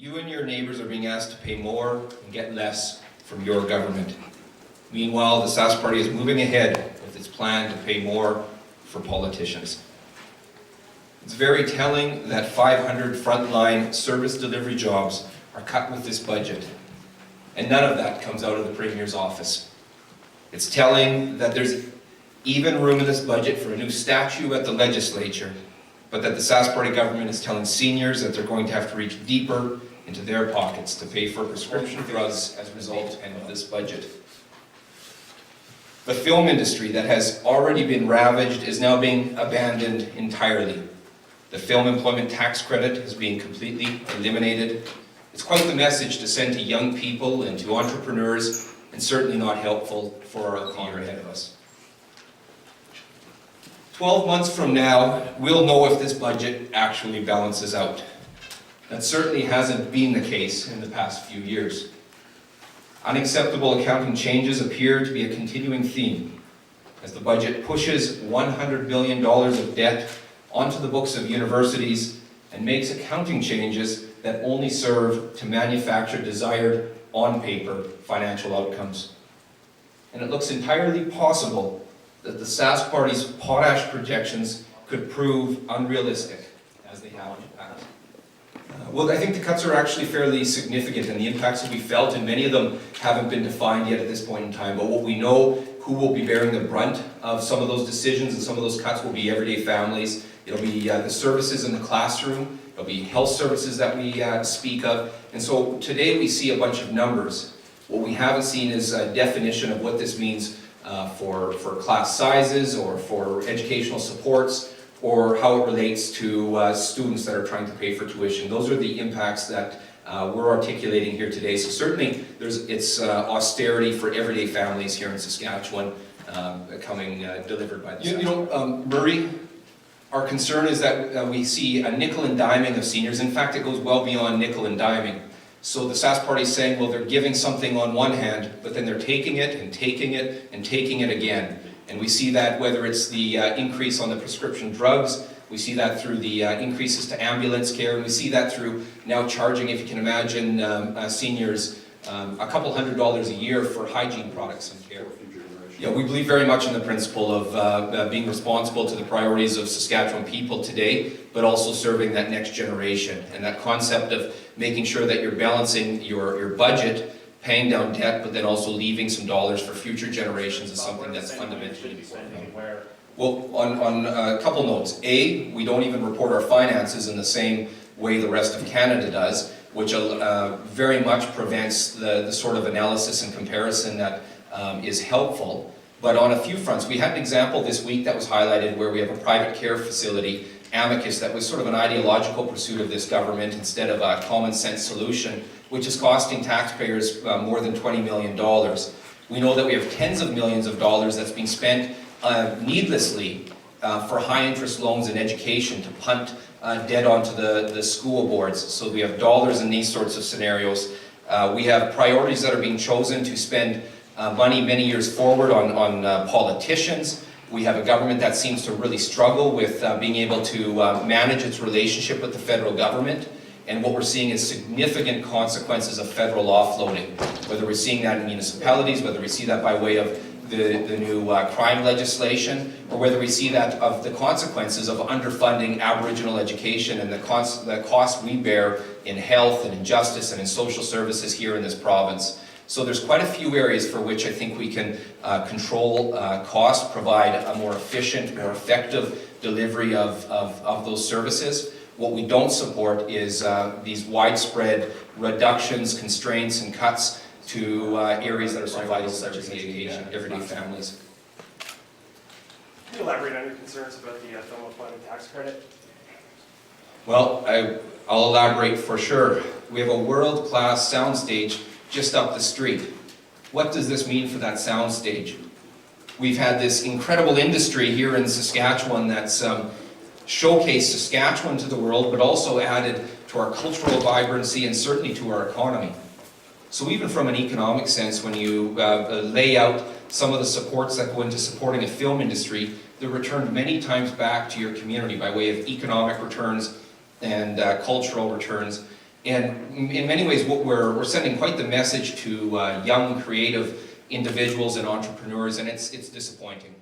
You and your neighbors are being asked to pay more and get less from your government. Meanwhile, the Sask Party is moving ahead with its plan to pay more for politicians. It's very telling that 500 frontline service delivery jobs are cut with this budget, and none of that comes out of the Premier's office. It's telling that there's even room in this budget for a new statue at the legislature, but that the Sask Party government is telling seniors that they're going to have to reach deeper into their pockets to pay for prescription drugs as a result of this budget. The film industry that has already been ravaged is now being abandoned entirely. The film employment tax credit is being completely eliminated. It's quite the message to send to young people and to entrepreneurs, and certainly not helpful for our economy ahead of us. 12 months from now, we'll know if this budget actually balances out. That certainly hasn't been the case in the past few years. Unacceptable accounting changes appear to be a continuing theme as the budget pushes $100 billion of debt onto the books of universities and makes accounting changes that only serve to manufacture desired, on-paper, financial outcomes. And it looks entirely possible that the Sask Party's potash projections could prove unrealistic, as they have in the past. Well, I think the cuts are actually fairly significant, and the impacts will be felt, and many of them haven't been defined yet at this point in time. But what we know, who will be bearing the brunt of some of those decisions and some of those cuts will be everyday families. It'll be the services in the classroom. It'll be health services that we speak of. And so today we see a bunch of numbers. What we haven't seen is a definition of what this means for class sizes or for educational supports, or how it relates to students that are trying to pay for tuition. Those are the impacts that we're articulating here today. So certainly it's austerity for everyday families here in Saskatchewan coming delivered by the Murray, our concern is that we see a nickel and diming of seniors. In fact, it goes well beyond nickel and diming. So the Sask Party is saying, well, they're giving something on one hand, but then they're taking it and taking it and taking it again. And we see that whether it's the increase on the prescription drugs, we see that through the increases to ambulance care, and we see that through now charging, if you can imagine, seniors a couple $100s a year for hygiene products and care. Yeah, we believe very much in the principle of being responsible to the priorities of Saskatchewan people today, but also serving that next generation. And that concept of making sure that you're balancing your budget, paying down debt, but then also leaving some dollars for future generations is something that's fundamentally important. Well, on a couple notes. A, we don't even report our finances in the same way the rest of Canada does, which very much prevents the sort of analysis and comparison that is helpful. But on a few fronts, we had an example this week that was highlighted where we have a private care facility, Amicus, that was sort of an ideological pursuit of this government instead of a common sense solution, which is costing taxpayers more than $20 million. We know that we have tens of millions of dollars that's being spent needlessly for high interest loans in education to punt debt onto the school boards. So we have dollars in these sorts of scenarios. We have priorities that are being chosen to spend money many years forward on politicians. We have a government that seems to really struggle with being able to manage its relationship with the federal government. And what we're seeing is significant consequences of federal offloading, whether we're seeing that in municipalities, whether we see that by way of the new crime legislation, or whether we see that of the consequences of underfunding Aboriginal education and the cost we bear in health and in justice and in social services here in this province. So there's quite a few areas for which I think we can control costs, provide a more efficient, more effective delivery of those services. What we don't support is these widespread reductions, constraints, and cuts to areas that are so vital, such as education, everyday families. Can you elaborate on your concerns about the film employment tax credit? Well, I'll elaborate for sure. We have a world-class soundstage just up the street. What does this mean for that soundstage? We've had this incredible industry here in Saskatchewan that's showcased Saskatchewan to the world, but also added to our cultural vibrancy and certainly to our economy. So even from an economic sense, when you lay out some of the supports that go into supporting a film industry, they're returned many times back to your community by way of economic returns and cultural returns. And in many ways, what we're sending quite the message to young, creative individuals and entrepreneurs, and it's disappointing.